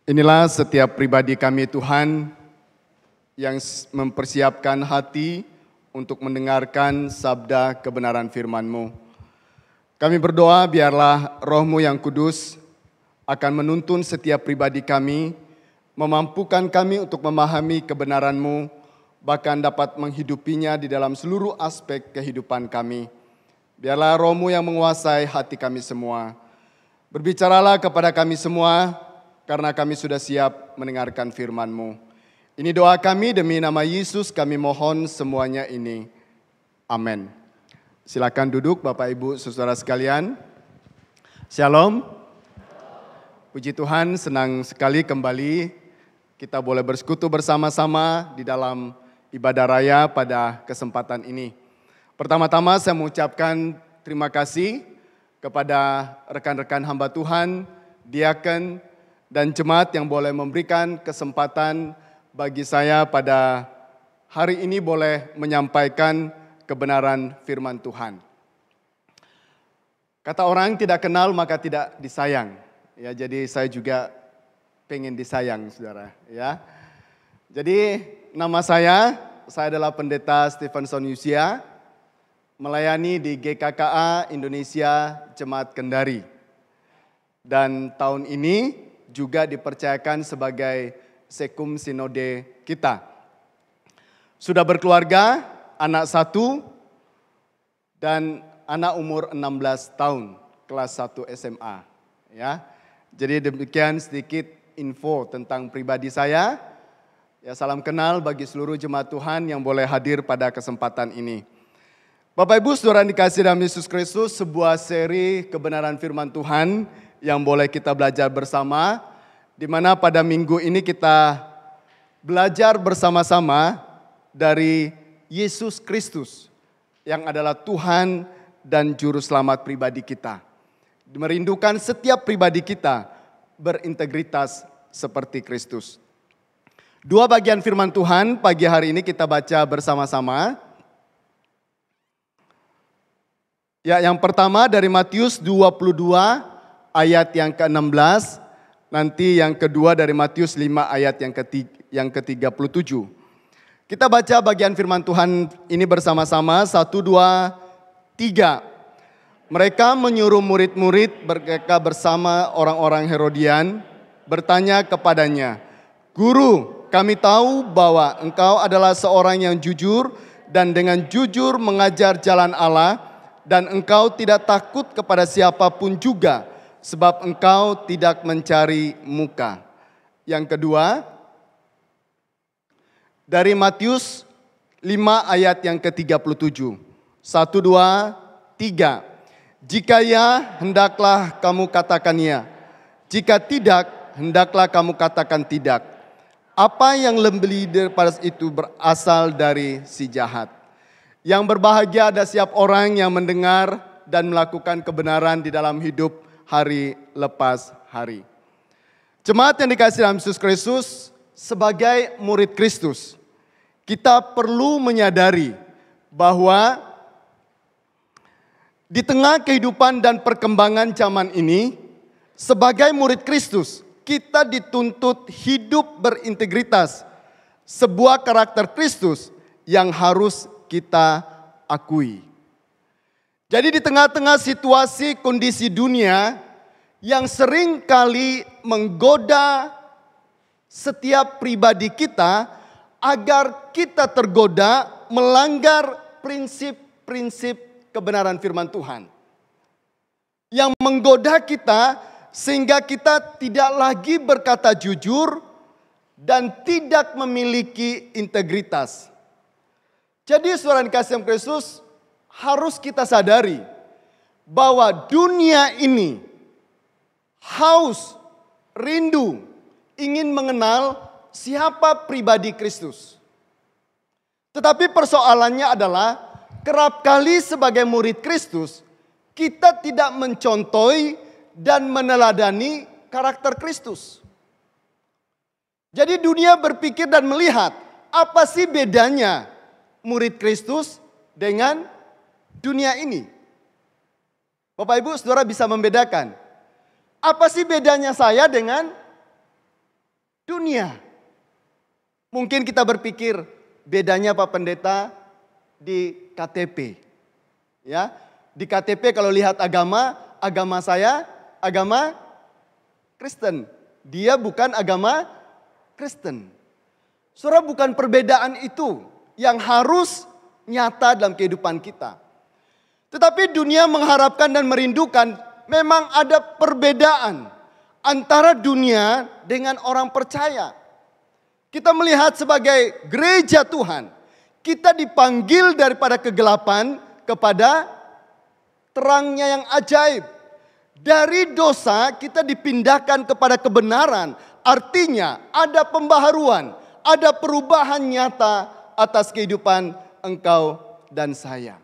Inilah setiap pribadi kami Tuhan yang mempersiapkan hati untuk mendengarkan sabda kebenaran firman-Mu. Kami berdoa biarlah Roh-Mu yang kudus akan menuntun setiap pribadi kami, memampukan kami untuk memahami kebenaran-Mu, bahkan dapat menghidupinya di dalam seluruh aspek kehidupan kami. Biarlah Roh-Mu yang menguasai hati kami semua. Berbicaralah kepada kami semua, karena kami sudah siap mendengarkan firman-Mu. Ini doa kami demi nama Yesus kami mohon semuanya ini. Amin. Silakan duduk Bapak Ibu Saudara sekalian. Shalom. Puji Tuhan, senang sekali kembali kita boleh bersekutu bersama-sama di dalam ibadah raya pada kesempatan ini. Pertama-tama saya mengucapkan terima kasih kepada rekan-rekan hamba Tuhan, diaken, dan jemaat yang boleh memberikan kesempatan bagi saya pada hari ini boleh menyampaikan kebenaran firman Tuhan. Kata orang tidak kenal maka tidak disayang. Ya, jadi saya juga pengen disayang, saudara. Ya, jadi nama saya adalah Pendeta Stevenson Yusia, melayani di GKKA Indonesia Jemaat Kendari. Dan tahun ini juga dipercayakan sebagai Sekum Sinode kita. Sudah berkeluarga, anak 1 dan anak umur 16 tahun, kelas 1 SMA. Ya, jadi demikian sedikit info tentang pribadi saya. Ya, salam kenal bagi seluruh jemaat Tuhan yang boleh hadir pada kesempatan ini. Bapak Ibu Saudara yang dikasihi dalam Yesus Kristus, sebuah seri kebenaran firman Tuhan yang boleh kita belajar bersama, di mana pada minggu ini kita belajar bersama-sama dari Yesus Kristus yang adalah Tuhan dan Juru Selamat pribadi kita. Merindukan setiap pribadi kita berintegritas seperti Kristus. Dua bagian firman Tuhan pagi hari ini kita baca bersama-sama. Ya, yang pertama dari Matius 22 ayat yang ke-16, nanti yang kedua dari Matius 5 ayat yang ke-37. Kita baca bagian firman Tuhan ini bersama-sama, 1, 2, 3. Mereka menyuruh murid-murid mereka bersama orang-orang Herodian, bertanya kepadanya, "Guru, kami tahu bahwa engkau adalah seorang yang jujur dan dengan jujur mengajar jalan Allah, dan engkau tidak takut kepada siapapun juga, sebab engkau tidak mencari muka." Yang kedua, dari Matius 5 ayat yang ke-37. 1, 2, 3. Jika ya, hendaklah kamu katakan ya. Jika tidak, hendaklah kamu katakan tidak. Apa yang lebih daripada itu berasal dari si jahat. Yang berbahagia ada setiap orang yang mendengar dan melakukan kebenaran di dalam hidup hari lepas hari. Jemaat yang dikasihi dalam Yesus Kristus, sebagai murid Kristus, kita perlu menyadari bahwa di tengah kehidupan dan perkembangan zaman ini, sebagai murid Kristus, kita dituntut hidup berintegritas, sebuah karakter Kristus yang harus kita akui. Jadi di tengah-tengah situasi kondisi dunia yang sering kali menggoda setiap pribadi kita agar kita tergoda melanggar prinsip-prinsip kebenaran firman Tuhan. Yang menggoda kita sehingga kita tidak lagi berkata jujur dan tidak memiliki integritas. Jadi saudara yang dikasihi Kristus, harus kita sadari bahwa dunia ini haus, rindu, ingin mengenal siapa pribadi Kristus. Tetapi persoalannya adalah kerap kali sebagai murid Kristus, kita tidak mencontohi dan meneladani karakter Kristus. Jadi dunia berpikir dan melihat, apa sih bedanya murid Kristus dengan dunia ini? Bapak Ibu Saudara bisa membedakan. Apa sih bedanya saya dengan dunia. Mungkin kita berpikir bedanya Pak Pendeta di KTP. Ya, di KTP kalau lihat agama saya agama Kristen. Dia bukan agama Kristen. Saudara, bukan perbedaan itu yang harus nyata dalam kehidupan kita. Tetapi dunia mengharapkan dan merindukan memang ada perbedaan antara dunia dengan orang percaya. Kita melihat sebagai gereja Tuhan, kita dipanggil daripada kegelapan kepada terangnya yang ajaib. Dari dosa kita dipindahkan kepada kebenaran. Artinya ada pembaharuan, ada perubahan nyata atas kehidupan engkau dan saya.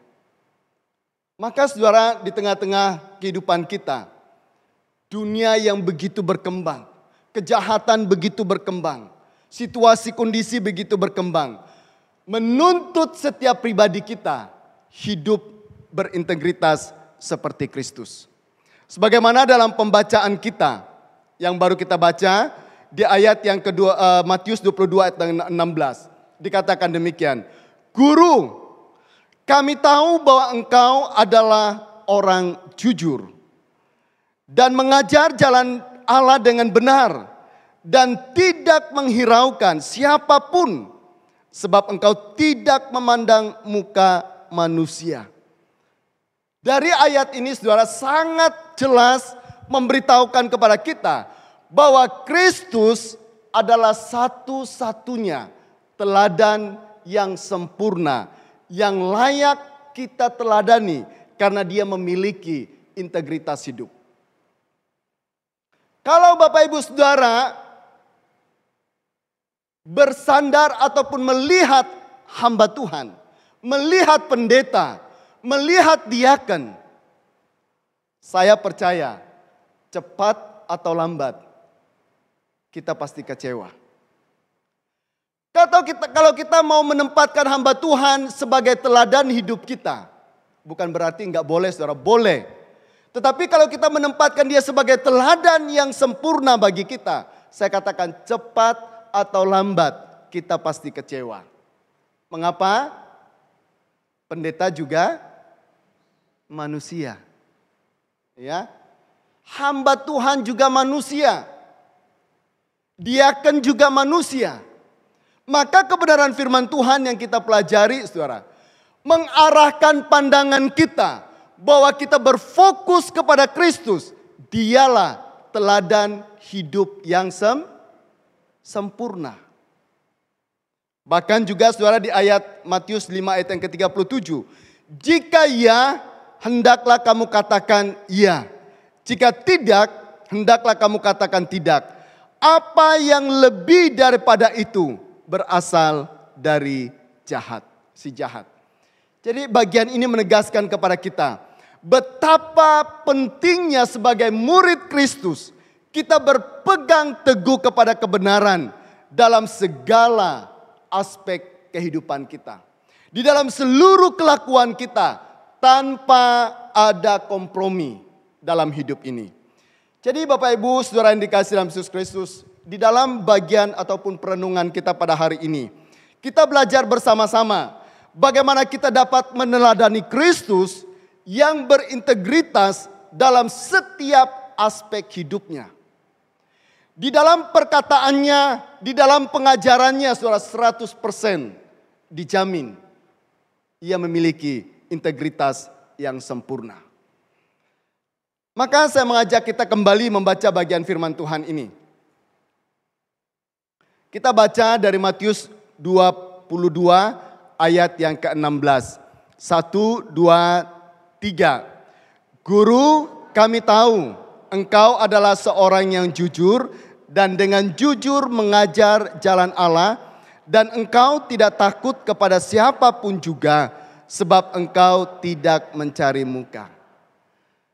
Maka saudara, di tengah-tengah kehidupan kita, dunia yang begitu berkembang, kejahatan begitu berkembang, situasi kondisi begitu berkembang, menuntut setiap pribadi kita hidup berintegritas seperti Kristus. Sebagaimana dalam pembacaan kita yang baru kita baca di ayat yang kedua, Matius 22 ayat 16, dikatakan demikian, Guru, kami tahu bahwa engkau adalah orang jujur dan mengajar jalan Allah dengan benar dan tidak menghiraukan siapapun, sebab engkau tidak memandang muka manusia. Dari ayat ini saudara sangat jelas memberitahukan kepada kita bahwa Kristus adalah satu-satunya teladan yang sempurna, yang layak kita teladani karena dia memiliki integritas hidup. Kalau Bapak Ibu Saudara bersandar ataupun melihat hamba Tuhan, melihat pendeta, melihat diaken, saya percaya cepat atau lambat kita pasti kecewa. Kalau kita mau menempatkan hamba Tuhan sebagai teladan hidup kita, bukan berarti nggak boleh saudara, boleh. Tetapi kalau kita menempatkan dia sebagai teladan yang sempurna bagi kita, saya katakan cepat atau lambat kita pasti kecewa. Mengapa? Pendeta juga manusia. Ya. Hamba Tuhan juga manusia. Diaken juga manusia. Maka kebenaran firman Tuhan yang kita pelajari saudara, mengarahkan pandangan kita bahwa kita berfokus kepada Kristus. Dialah teladan hidup yang sempurna. Bahkan juga saudara di ayat Matius 5 ayat yang ke-37. Jika ya, hendaklah kamu katakan ya. Jika tidak, hendaklah kamu katakan tidak. Apa yang lebih daripada itu berasal dari si jahat. Jadi bagian ini menegaskan kepada kita betapa pentingnya sebagai murid Kristus kita berpegang teguh kepada kebenaran dalam segala aspek kehidupan kita. Di dalam seluruh kelakuan kita tanpa ada kompromi dalam hidup ini. Jadi Bapak Ibu Saudara yang dikasihi dalam Yesus Kristus, di dalam bagian ataupun perenungan kita pada hari ini, kita belajar bersama-sama bagaimana kita dapat meneladani Kristus yang berintegritas dalam setiap aspek hidupnya. Di dalam perkataannya, di dalam pengajarannya, saudara 100% dijamin ia memiliki integritas yang sempurna. Maka saya mengajak kita kembali membaca bagian firman Tuhan ini. Kita baca dari Matius 22 ayat yang ke-16. 1, 2, 3. Guru, kami tahu engkau adalah seorang yang jujur dan dengan jujur mengajar jalan Allah, dan engkau tidak takut kepada siapapun juga sebab engkau tidak mencari muka.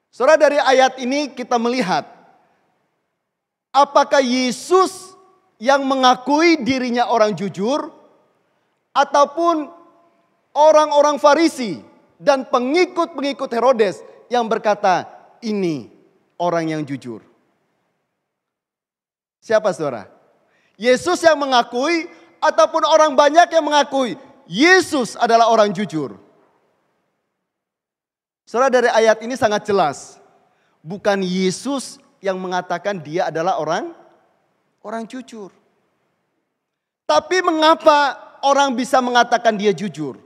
Saudara, dari ayat ini kita melihat apakah Yesus yang mengakui dirinya orang jujur ataupun orang-orang Farisi dan pengikut-pengikut Herodes yang berkata ini orang yang jujur. Siapa saudara? Yesus yang mengakui ataupun orang banyak yang mengakui Yesus adalah orang jujur. Saudara, dari ayat ini sangat jelas. Bukan Yesus yang mengatakan dia adalah orang jujur. Tapi mengapa orang bisa mengatakan dia jujur?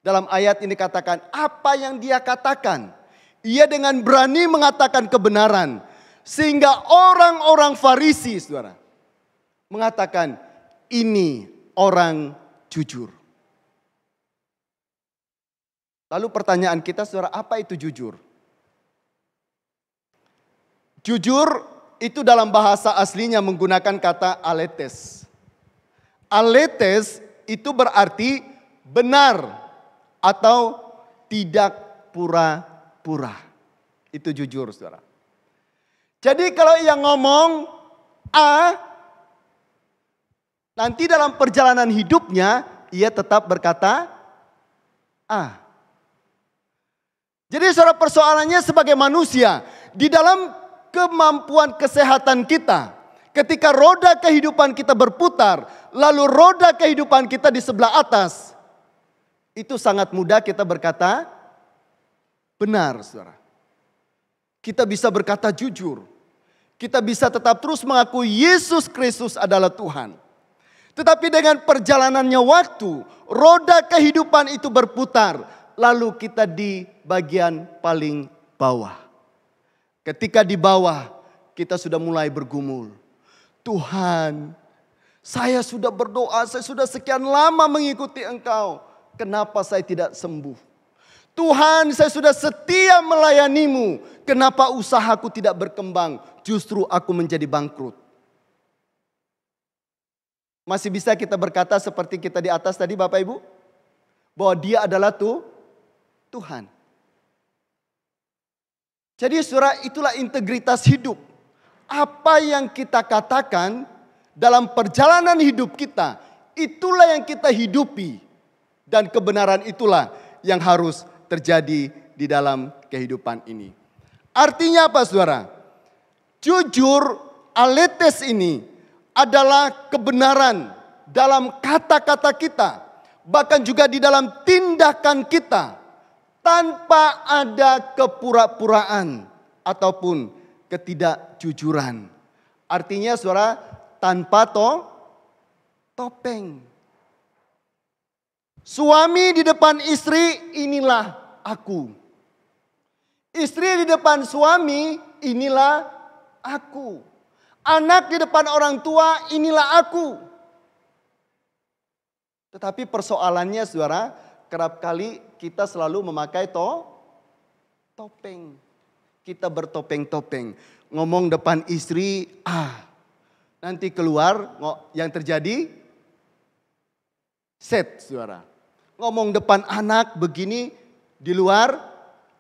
Dalam ayat ini katakan apa yang dia katakan. Ia dengan berani mengatakan kebenaran. Sehingga orang-orang Farisi, saudara, mengatakan ini orang jujur. Lalu pertanyaan kita, saudara, apa itu jujur? Jujur itu dalam bahasa aslinya menggunakan kata aletes. Aletes itu berarti benar atau tidak pura-pura. Itu jujur, saudara. Jadi kalau ia ngomong A, nanti dalam perjalanan hidupnya ia tetap berkata A. Jadi saudara, persoalannya sebagai manusia, di dalam kemampuan kesehatan kita, ketika roda kehidupan kita berputar, lalu roda kehidupan kita di sebelah atas, itu sangat mudah kita berkata benar, saudara. Kita bisa berkata jujur. Kita bisa tetap terus mengakui Yesus Kristus adalah Tuhan. Tetapi dengan perjalanannya waktu, roda kehidupan itu berputar, lalu kita di bagian paling bawah. Ketika di bawah, kita sudah mulai bergumul. Tuhan, saya sudah berdoa, saya sudah sekian lama mengikuti Engkau. Kenapa saya tidak sembuh? Tuhan, saya sudah setia melayanimu. Kenapa usahaku tidak berkembang? Justru aku menjadi bangkrut. Masih bisa kita berkata seperti kita di atas tadi Bapak Ibu? Bahwa dia adalah Tuhan. Jadi saudara, itulah integritas hidup. Apa yang kita katakan dalam perjalanan hidup kita, itulah yang kita hidupi. Dan kebenaran itulah yang harus terjadi di dalam kehidupan ini. Artinya apa saudara? Jujur, aletes ini adalah kebenaran dalam kata-kata kita. Bahkan juga di dalam tindakan kita. Tanpa ada kepura-puraan ataupun ketidakjujuran. Artinya saudara, tanpa topeng. Suami di depan istri, inilah aku. Istri di depan suami, inilah aku. Anak di depan orang tua, inilah aku. Tetapi persoalannya saudara, kerap kali kita selalu memakai topeng. Kita bertopeng-topeng. Ngomong depan istri, nanti keluar yang terjadi set, saudara. Ngomong depan anak begini, di luar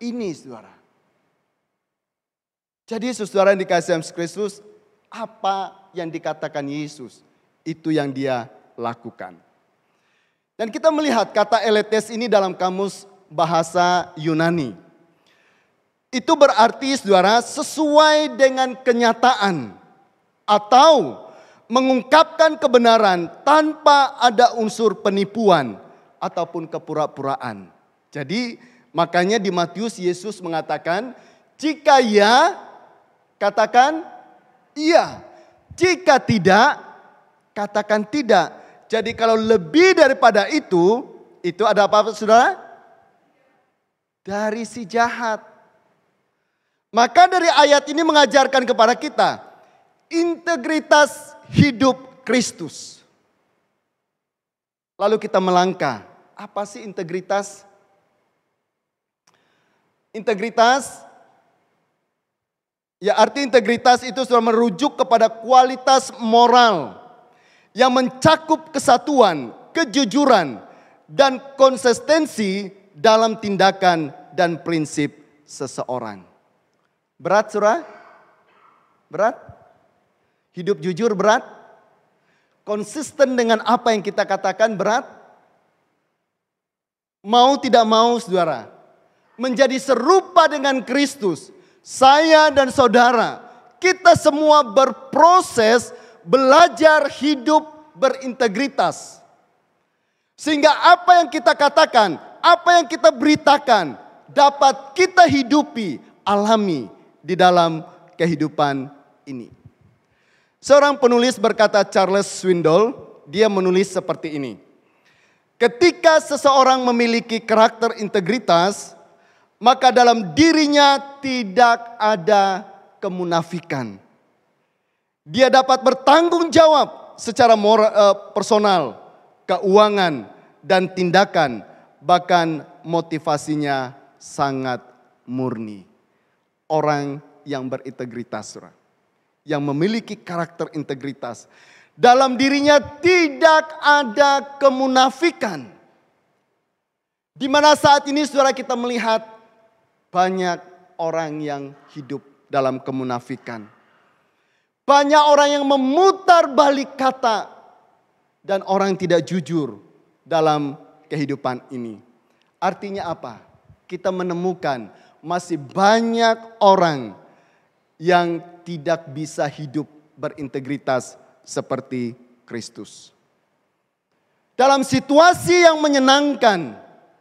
ini, saudara. Jadi saudara yang dikasihi Yesus Kristus, apa yang dikatakan Yesus, itu yang dia lakukan. Dan kita melihat kata aletes ini dalam kamus bahasa Yunani. Itu berarti saudara sesuai dengan kenyataan atau mengungkapkan kebenaran tanpa ada unsur penipuan ataupun kepura-puraan. Jadi makanya di Matius Yesus mengatakan, jika ya, katakan iya. Jika tidak, katakan tidak. Jadi kalau lebih daripada itu ada apa saudara? Dari si jahat. Maka dari ayat ini mengajarkan kepada kita integritas hidup Kristus. Lalu kita melangkah. Apa sih integritas? Integritas, ya arti integritas itu sudah merujuk kepada kualitas moral yang mencakup kesatuan, kejujuran, dan konsistensi dalam tindakan dan prinsip seseorang. Berat saudara? Berat? Hidup jujur berat? Konsisten dengan apa yang kita katakan berat? Mau tidak mau saudara, menjadi serupa dengan Kristus. Saya dan saudara, kita semua berproses belajar hidup berintegritas. Sehingga apa yang kita katakan, apa yang kita beritakan dapat kita hidupi, alami di dalam kehidupan ini. Seorang penulis berkata, Charles Swindoll, dia menulis seperti ini. Ketika seseorang memiliki karakter integritas, maka dalam dirinya tidak ada kemunafikan. Dia dapat bertanggung jawab secara personal, keuangan, dan tindakan. Bahkan motivasinya sangat murni. Orang yang berintegritas, yang memiliki karakter integritas. Dalam dirinya tidak ada kemunafikan. Di mana saat ini saudara kita melihat banyak orang yang hidup dalam kemunafikan. Banyak orang yang memutar balik kata. Dan orang tidak jujur dalam kehidupan ini. Artinya apa? Kita menemukan masih banyak orang yang tidak bisa hidup berintegritas seperti Kristus. Dalam situasi yang menyenangkan,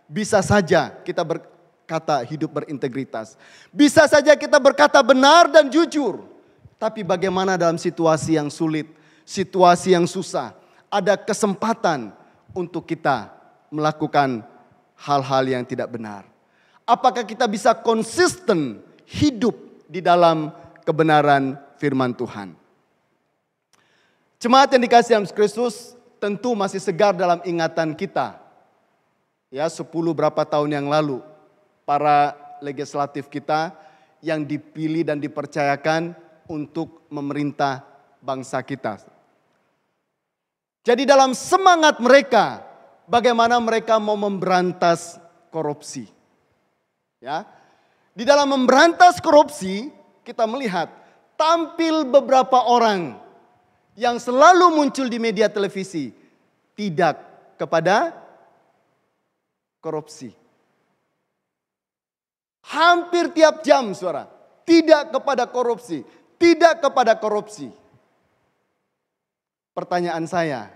bisa saja kita berkata hidup berintegritas. Bisa saja kita berkata benar dan jujur. Tapi bagaimana dalam situasi yang sulit, situasi yang susah, ada kesempatan untuk kita melakukan hal-hal yang tidak benar. Apakah kita bisa konsisten hidup di dalam kebenaran firman Tuhan? Jemaat yang dikasihi dalam Kristus tentu masih segar dalam ingatan kita. Ya, 10 berapa tahun yang lalu para legislatif kita yang dipilih dan dipercayakan untuk memerintah bangsa kita. Jadi dalam semangat mereka, bagaimana mereka mau memberantas korupsi. Ya, di dalam memberantas korupsi kita melihat tampil beberapa orang yang selalu muncul di media televisi, tidak kepada korupsi. Hampir tiap jam saudara, tidak kepada korupsi, tidak kepada korupsi. Pertanyaan saya,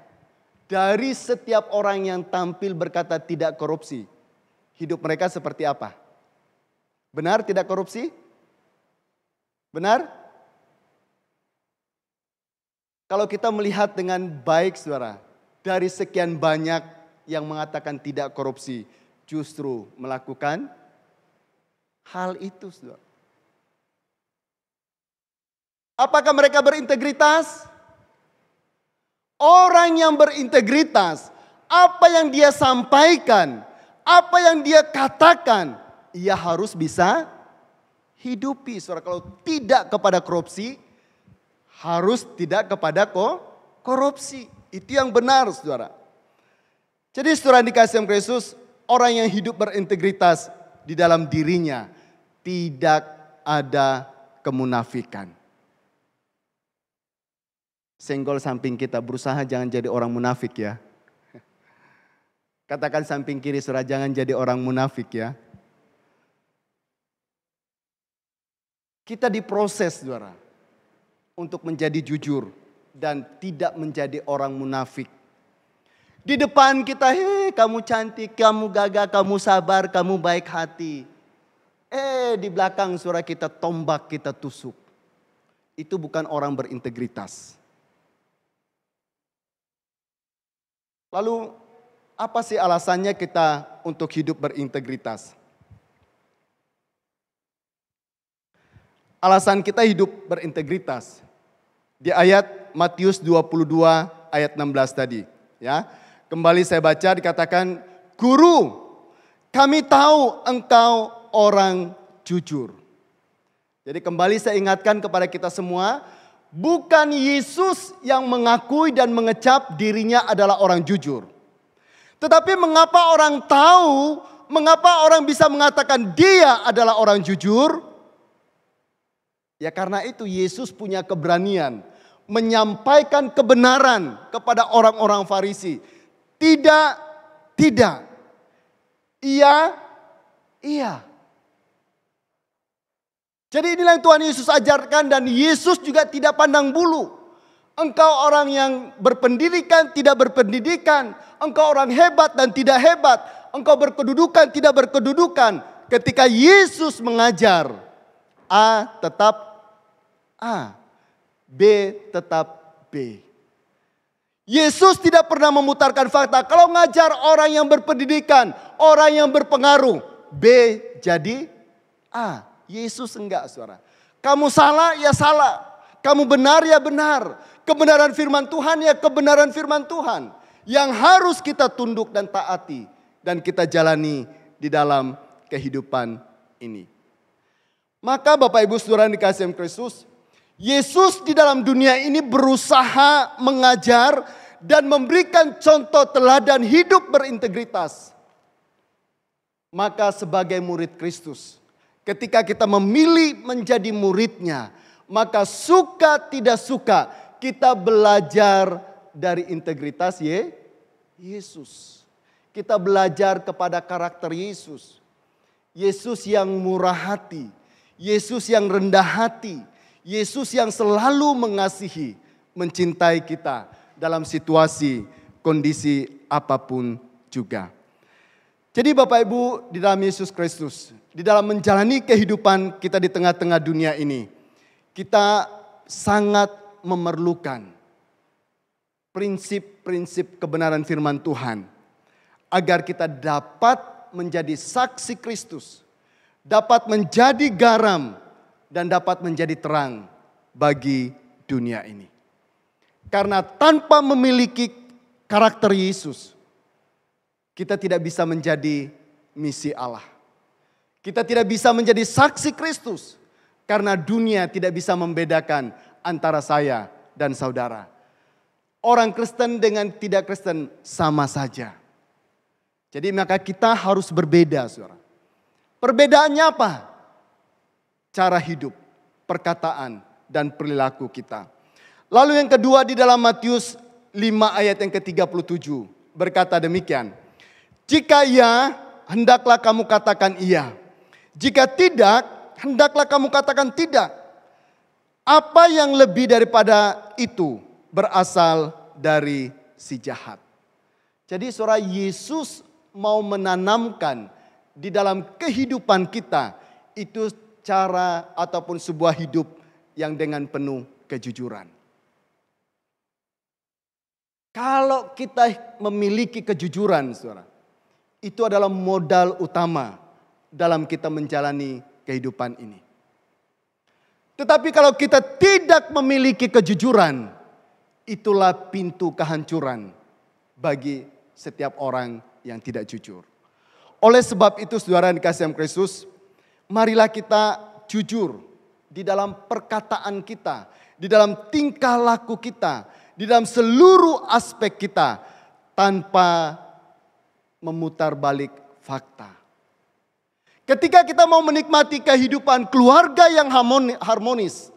dari setiap orang yang tampil berkata tidak korupsi, hidup mereka seperti apa? Benar tidak korupsi? Benar? Kalau kita melihat dengan baik saudara, dari sekian banyak yang mengatakan tidak korupsi, justru melakukan hal itu saudara. Apakah mereka berintegritas? Orang yang berintegritas, apa yang dia sampaikan, apa yang dia katakan, ia harus bisa hidupi. Saudara, kalau tidak kepada korupsi, harus tidak kepada korupsi. Itu yang benar saudara. Jadi saudara dikasih oleh Kristus, orang yang hidup berintegritas di dalam dirinya tidak ada kemunafikan. Senggol samping kita, berusaha jangan jadi orang munafik ya. Katakan samping kiri saudara, jangan jadi orang munafik ya. Kita diproses saudara untuk menjadi jujur dan tidak menjadi orang munafik. Di depan kita, kamu cantik, kamu gagah, kamu sabar, kamu baik hati. Di belakang saudara kita tombak, kita tusuk. Itu bukan orang berintegritas. Lalu apa sih alasannya kita untuk hidup berintegritas? Alasan kita hidup berintegritas di ayat Matius 22 ayat 16 tadi, ya. Kembali saya baca dikatakan, "Guru, kami tahu engkau orang jujur." Jadi kembali saya ingatkan kepada kita semua, bukan Yesus yang mengakui dan mengecap dirinya adalah orang jujur. Tetapi mengapa orang tahu, mengapa orang bisa mengatakan dia adalah orang jujur? Ya karena itu Yesus punya keberanian menyampaikan kebenaran kepada orang-orang Farisi. Tidak, tidak. Iya, iya. Jadi inilah yang Tuhan Yesus ajarkan dan Yesus juga tidak pandang bulu. Engkau orang yang berpendidikan, tidak berpendidikan. Engkau orang hebat dan tidak hebat. Engkau berkedudukan, tidak berkedudukan. Ketika Yesus mengajar, A tetap A, B tetap B. Yesus tidak pernah memutarkan fakta. Kalau ngajar orang yang berpendidikan, orang yang berpengaruh, B jadi A. Yesus enggak, saudara. Kamu salah, ya salah. Kamu benar, ya benar. Kebenaran firman Tuhan, ya kebenaran firman Tuhan. Yang harus kita tunduk dan taati. Dan kita jalani di dalam kehidupan ini. Maka Bapak Ibu Saudara yang dikasihi Kristus, Yesus di dalam dunia ini berusaha mengajar dan memberikan contoh teladan hidup berintegritas. Maka sebagai murid Kristus, ketika kita memilih menjadi muridnya, maka suka tidak suka kita belajar dari integritas Yesus. Kita belajar kepada karakter Yesus. Yesus yang murah hati, Yesus yang rendah hati, Yesus yang selalu mengasihi, mencintai kita dalam situasi, kondisi apapun juga. Jadi Bapak Ibu di dalam Yesus Kristus, di dalam menjalani kehidupan kita di tengah-tengah dunia ini, kita sangat memerlukan prinsip-prinsip kebenaran firman Tuhan. Agar kita dapat menjadi saksi Kristus, dapat menjadi garam, dan dapat menjadi terang bagi dunia ini. Karena tanpa memiliki karakter Yesus, kita tidak bisa menjadi misi Allah. Kita tidak bisa menjadi saksi Kristus, karena dunia tidak bisa membedakan antara saya dan saudara. Orang Kristen dengan tidak Kristen sama saja. Jadi maka kita harus berbeda, saudara. Perbedaannya apa? Cara hidup, perkataan, dan perilaku kita. Lalu yang kedua di dalam Matius 5 ayat yang ke-37 berkata demikian. Jika iya, hendaklah kamu katakan iya. Jika tidak, hendaklah kamu katakan tidak. Apa yang lebih daripada itu berasal dari si jahat. Jadi saudara, Yesus mau menanamkan di dalam kehidupan kita itu cara ataupun sebuah hidup yang dengan penuh kejujuran. Kalau kita memiliki kejujuran, saudara, itu adalah modal utama dalam kita menjalani kehidupan ini. Tetapi kalau kita tidak memiliki kejujuran, itulah pintu kehancuran bagi setiap orang yang tidak jujur. Oleh sebab itu saudara yang dikasihi Kristus, marilah kita jujur di dalam perkataan kita, di dalam tingkah laku kita, di dalam seluruh aspek kita tanpa memutar balik fakta. Ketika kita mau menikmati kehidupan keluarga yang harmonis,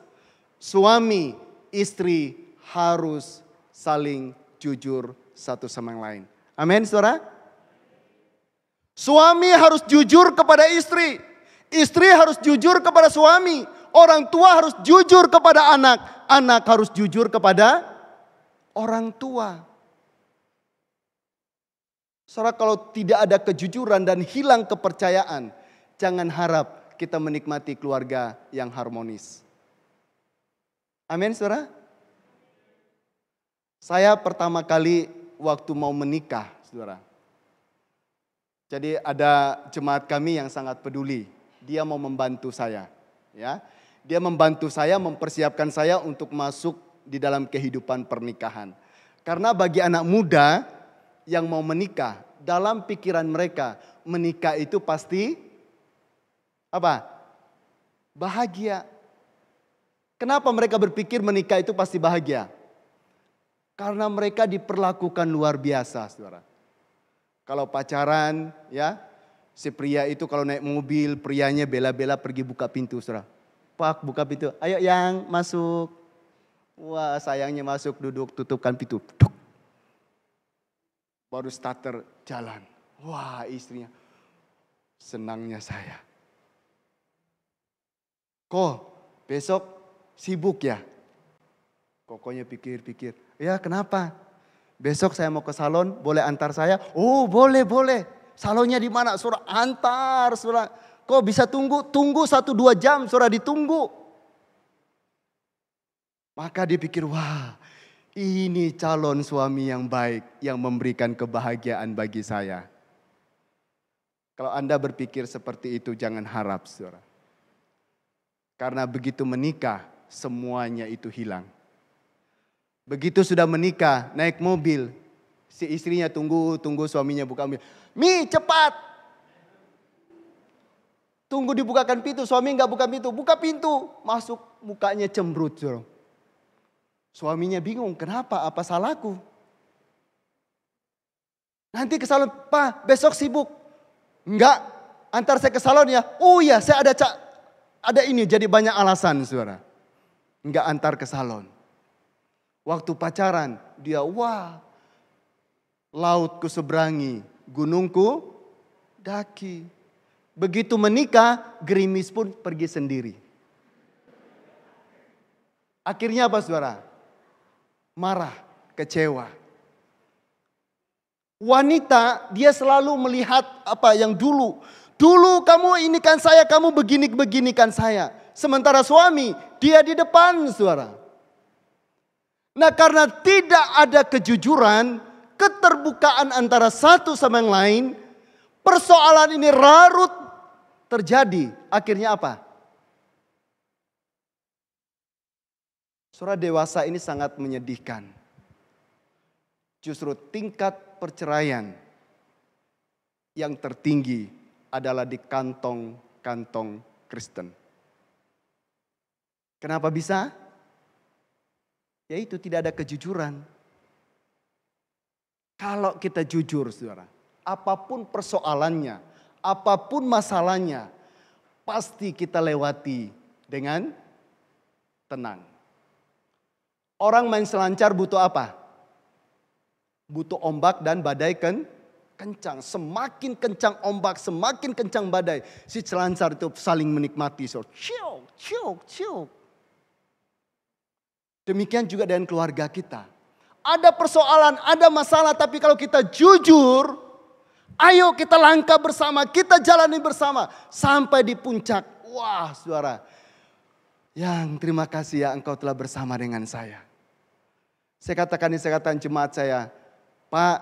suami, istri harus saling jujur satu sama yang lain. Amin, saudara. Suami harus jujur kepada istri. Istri harus jujur kepada suami. Orang tua harus jujur kepada anak. Anak harus jujur kepada orang tua. Saudara, kalau tidak ada kejujuran dan hilang kepercayaan, jangan harap kita menikmati keluarga yang harmonis. Amin, saudara. Saya pertama kali waktu mau menikah, saudara. Jadi ada jemaat kami yang sangat peduli. Dia mau membantu saya, ya. Dia membantu saya, mempersiapkan saya untuk masuk di dalam kehidupan pernikahan. Karena bagi anak muda yang mau menikah, dalam pikiran mereka menikah itu pasti apa? Bahagia. Kenapa mereka berpikir menikah itu pasti bahagia? Karena mereka diperlakukan luar biasa, saudara. Kalau pacaran, ya, si pria itu kalau naik mobil, prianya bela-bela pergi buka pintu, saudara. Pak, buka pintu. Ayo yang masuk. Wah, sayangnya masuk, duduk, tutupkan pintu. Duk. Baru starter jalan. Wah, istrinya. Senangnya saya. Kok besok sibuk ya? Kokonya pikir-pikir, ya kenapa? Besok saya mau ke salon, boleh antar saya? Oh boleh, boleh. Salonnya di mana? Saudara antar, saudara. Kok bisa tunggu? Tunggu 1-2 jam, saudara ditunggu. Maka dia pikir, wah ini calon suami yang baik, yang memberikan kebahagiaan bagi saya. Kalau Anda berpikir seperti itu jangan harap, saudara. Karena begitu menikah, semuanya itu hilang. Begitu sudah menikah, naik mobil, si istrinya tunggu suaminya buka mobil. Mi cepat. Tunggu dibukakan pintu, suami enggak buka pintu. Masuk mukanya cemberut. Suaminya bingung, kenapa? Apa salahku? Nanti ke salon, Pak besok sibuk. Enggak, antar saya ke salon ya. Oh iya saya ada ini, jadi banyak alasan saudara. Enggak antar ke salon. Waktu pacaran, dia wah, lautku seberangi, gunungku daki. Begitu menikah, gerimis pun pergi sendiri. Akhirnya apa saudara? Marah, kecewa. Wanita, dia selalu melihat apa yang dulu. Dulu kamu inikan saya, kamu beginikan saya. Sementara suami, dia di depan saudara. Nah karena tidak ada kejujuran, keterbukaan antara satu sama yang lain, persoalan ini larut terjadi. Akhirnya apa? Saudara dewasa ini sangat menyedihkan. Justru tingkat perceraian yang tertinggi adalah di kantong-kantong Kristen. Kenapa bisa? Yaitu tidak ada kejujuran. Kalau kita jujur saudara, apapun persoalannya, apapun masalahnya, pasti kita lewati dengan tenang. Orang main selancar butuh apa? Butuh ombak dan badai kencang. Semakin kencang ombak, semakin kencang badai. Si selancar itu saling menikmati. So, ciuk. Demikian juga dengan keluarga kita. Ada persoalan, ada masalah, tapi kalau kita jujur, ayo kita langkah bersama, kita jalani bersama. Sampai di puncak, wah saudara. Yang terima kasih ya engkau telah bersama dengan saya. Saya katakan jemaat saya, Pak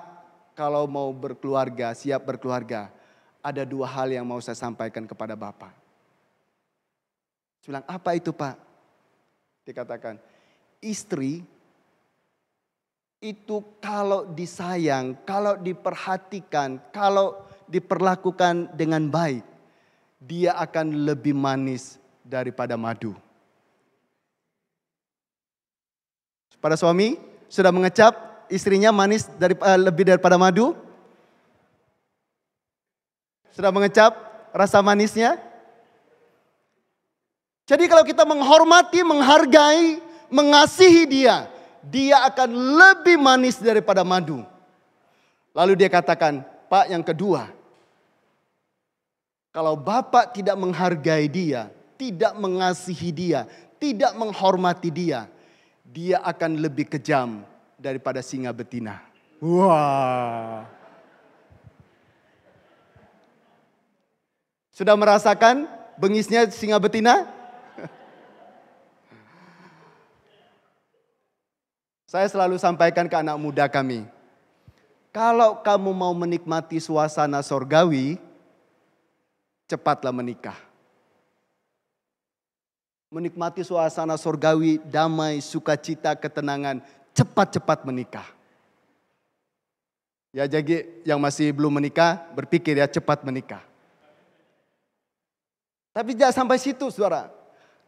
kalau mau berkeluarga, siap berkeluarga. Ada 2 hal yang mau saya sampaikan kepada Bapak. Saya bilang apa itu Pak? Dikatakan, istri itu kalau disayang, kalau diperhatikan, kalau diperlakukan dengan baik, dia akan lebih manis daripada madu. Para suami sudah mengecap istrinya manis lebih daripada madu? Sudah mengecap rasa manisnya? Jadi kalau kita menghormati, menghargai, mengasihi dia, dia akan lebih manis daripada madu. Lalu dia katakan, Pak yang kedua, kalau Bapak tidak menghargai dia, tidak mengasihi dia, tidak menghormati dia, dia akan lebih kejam daripada singa betina. Wah. Sudah merasakan bengisnya singa betina? Saya selalu sampaikan ke anak muda kami. Kalau kamu mau menikmati suasana sorgawi, cepatlah menikah. Menikmati suasana sorgawi, damai, sukacita, ketenangan, cepat-cepat menikah. Ya jadi yang masih belum menikah, berpikir ya cepat menikah. Tapi jangan sampai situ saudara.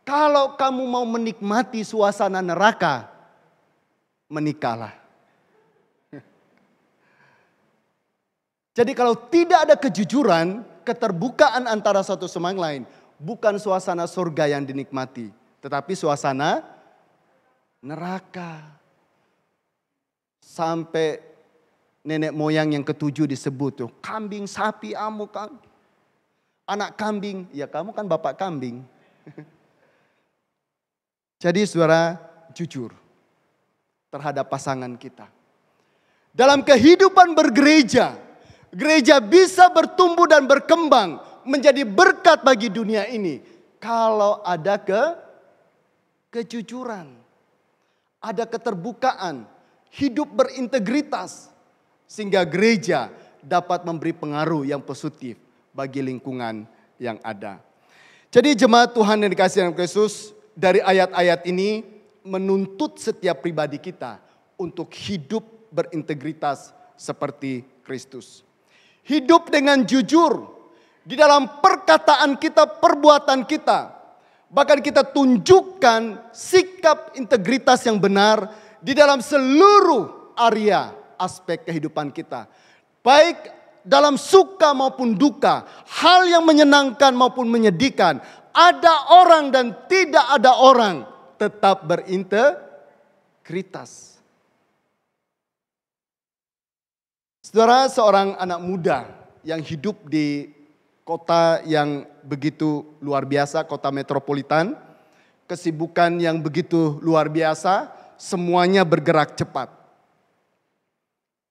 Kalau kamu mau menikmati suasana neraka, menikahlah. Jadi kalau tidak ada kejujuran, keterbukaan antara satu sama yang lain, bukan suasana surga yang dinikmati, tetapi suasana neraka. Sampai nenek moyang yang ke-7 disebut tuh, kambing, sapi, amuk, anak kambing, ya kamu kan bapak kambing. Jadi saudara jujur. terhadap pasangan kita. Dalam kehidupan bergereja, gereja bisa bertumbuh dan berkembang menjadi berkat bagi dunia ini. Kalau ada kejujuran, ada keterbukaan, hidup berintegritas. Sehingga gereja dapat memberi pengaruh yang positif bagi lingkungan yang ada. Jadi jemaat Tuhan yang dikasihi oleh Yesus, dari ayat-ayat ini menuntut setiap pribadi kita untuk hidup berintegritas seperti Kristus. Hidup dengan jujur di dalam perkataan kita, perbuatan kita. Bahkan kita tunjukkan sikap integritas yang benar di dalam seluruh area aspek kehidupan kita. Baik dalam suka maupun duka, hal yang menyenangkan maupun menyedihkan. Ada orang dan tidak ada orang, tetap berintegritas. Saudara, seorang anak muda yang hidup di kota yang begitu luar biasa, kota metropolitan, kesibukan yang begitu luar biasa, semuanya bergerak cepat.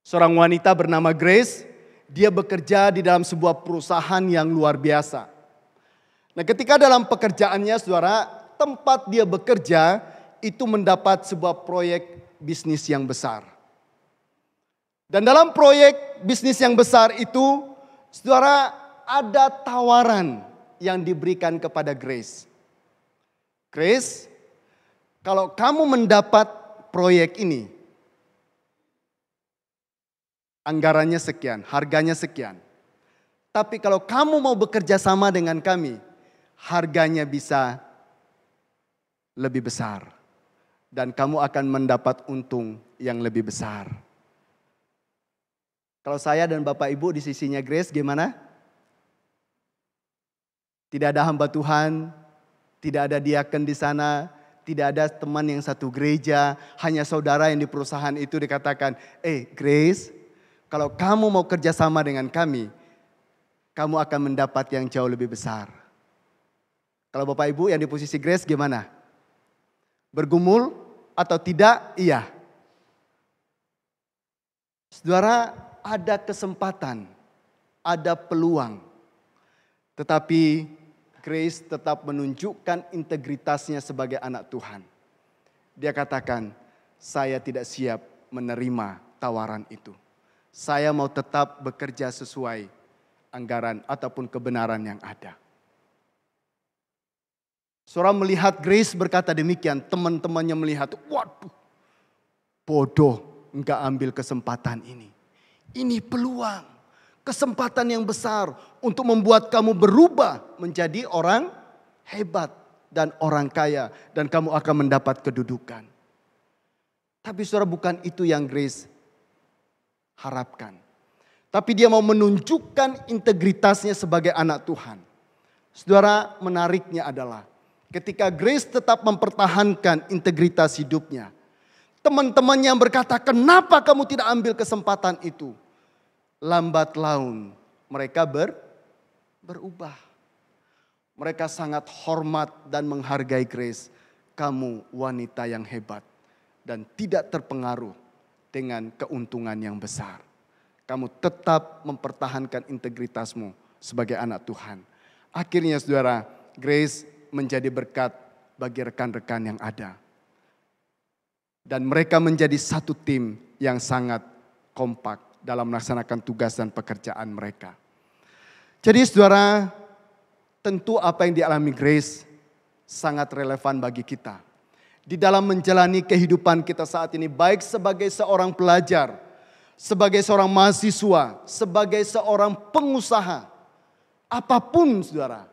Seorang wanita bernama Grace, dia bekerja di dalam sebuah perusahaan yang luar biasa. Nah, ketika dalam pekerjaannya, saudara, tempat dia bekerja itu mendapat sebuah proyek bisnis yang besar. Dan dalam proyek bisnis yang besar itu, saudara, ada tawaran yang diberikan kepada Grace. Grace, kalau kamu mendapat proyek ini, anggarannya sekian, harganya sekian. Tapi kalau kamu mau bekerja sama dengan kami, harganya bisa lebih besar. Dan kamu akan mendapat untung yang lebih besar. Kalau saya dan Bapak Ibu di sisinya Grace gimana? Tidak ada hamba Tuhan, tidak ada diaken di sana, tidak ada teman yang satu gereja, hanya saudara yang di perusahaan itu dikatakan, Grace, kalau kamu mau kerjasama dengan kami, kamu akan mendapat yang jauh lebih besar. Kalau Bapak Ibu yang di posisi Grace gimana? Bergumul atau tidak? Iya. Saudara, ada kesempatan, ada peluang. Tetapi Grace tetap menunjukkan integritasnya sebagai anak Tuhan. Dia katakan, saya tidak siap menerima tawaran itu. Saya mau tetap bekerja sesuai anggaran ataupun kebenaran yang ada. Saudara melihat Grace berkata demikian, teman-temannya melihat, waduh, bodoh enggak ambil kesempatan ini. Ini peluang, kesempatan yang besar untuk membuat kamu berubah menjadi orang hebat dan orang kaya. Dan kamu akan mendapat kedudukan. Tapi saudara, bukan itu yang Grace harapkan. Tapi dia mau menunjukkan integritasnya sebagai anak Tuhan. Saudara, menariknya adalah ketika Grace tetap mempertahankan integritas hidupnya. Teman-temannya yang berkata, kenapa kamu tidak ambil kesempatan itu? Lambat laun mereka berubah. Mereka sangat hormat dan menghargai Grace. Kamu wanita yang hebat dan tidak terpengaruh dengan keuntungan yang besar. Kamu tetap mempertahankan integritasmu sebagai anak Tuhan. Akhirnya saudara, Grace menjadi berkat bagi rekan-rekan yang ada. Dan mereka menjadi satu tim yang sangat kompak dalam melaksanakan tugas dan pekerjaan mereka. Jadi saudara, tentu apa yang dialami Grace sangat relevan bagi kita. Di dalam menjalani kehidupan kita saat ini, baik sebagai seorang pelajar, sebagai seorang mahasiswa, sebagai seorang pengusaha. Apapun saudara,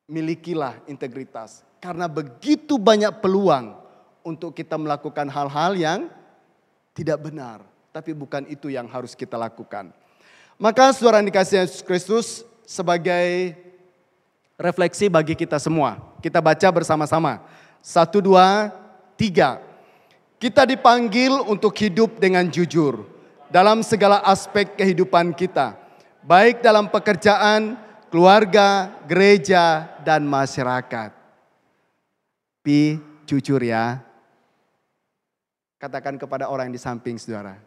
milikilah integritas. Karena begitu banyak peluang untuk kita melakukan hal-hal yang tidak benar. Tapi bukan itu yang harus kita lakukan. Maka saudara yang dikasihi Yesus Kristus, sebagai refleksi bagi kita semua. Kita baca bersama-sama. 1, 2, 3. Kita dipanggil untuk hidup dengan jujur. Dalam segala aspek kehidupan kita. Baik dalam pekerjaan, keluarga, gereja, dan masyarakat. Jujur ya. Katakan kepada orang yang di samping saudara,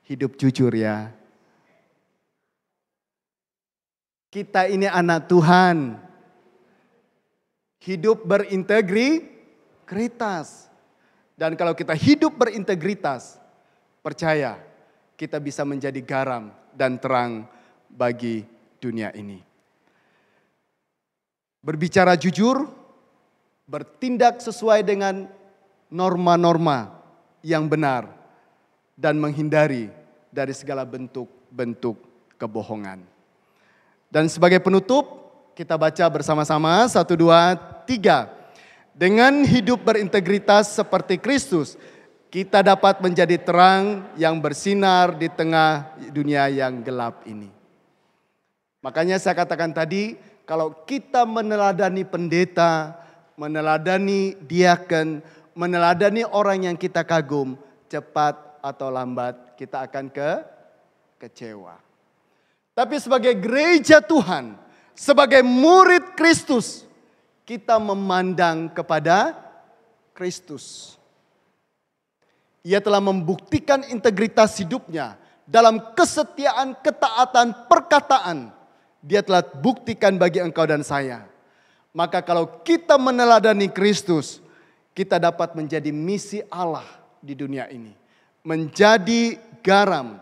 hidup jujur ya. Kita ini anak Tuhan. Hidup berintegritas. Dan kalau kita hidup berintegritas, percaya kita bisa menjadi garam dan terang bagi dunia ini. Berbicara jujur, bertindak sesuai dengan norma-norma yang benar, dan menghindari dari segala bentuk-bentuk kebohongan. Dan sebagai penutup, kita baca bersama-sama 1, 2, 3. Dengan hidup berintegritas seperti Kristus, kita dapat menjadi terang yang bersinar di tengah dunia yang gelap ini. Makanya saya katakan tadi, kalau kita meneladani pendeta, meneladani diaken, meneladani orang yang kita kagum, cepat atau lambat kita akan kecewa. Tapi sebagai gereja Tuhan, sebagai murid Kristus, kita memandang kepada Kristus. Ia telah membuktikan integritas hidupnya dalam kesetiaan, ketaatan, perkataan. Dia telah buktikan bagi engkau dan saya. Maka kalau kita meneladani Kristus, kita dapat menjadi misi Allah di dunia ini. Menjadi garam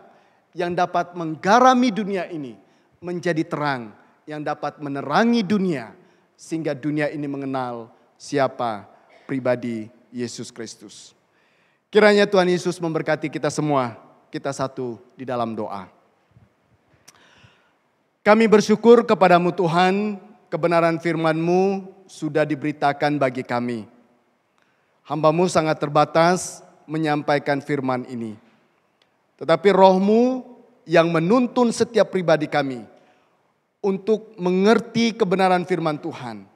yang dapat menggarami dunia ini. Menjadi terang yang dapat menerangi dunia. Sehingga dunia ini mengenal siapa pribadi Yesus Kristus. Kiranya Tuhan Yesus memberkati kita semua. Kita satu di dalam doa. Kami bersyukur kepadamu Tuhan, kebenaran firman-Mu sudah diberitakan bagi kami. Hamba-Mu sangat terbatas menyampaikan firman ini. Tetapi Roh-Mu yang menuntun setiap pribadi kami untuk mengerti kebenaran firman Tuhan.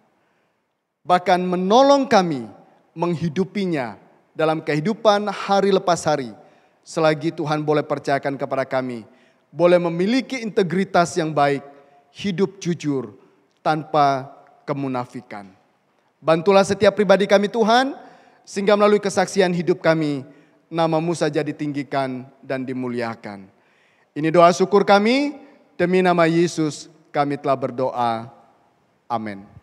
Bahkan menolong kami menghidupinya dalam kehidupan hari lepas hari. Selagi Tuhan boleh percayakan kepada kami. Boleh memiliki integritas yang baik. Hidup jujur tanpa kemunafikan. Bantulah setiap pribadi kami Tuhan. Sehingga melalui kesaksian hidup kami, nama-Mu saja ditinggikan dan dimuliakan. Ini doa syukur kami, demi nama Yesus kami telah berdoa. Amin.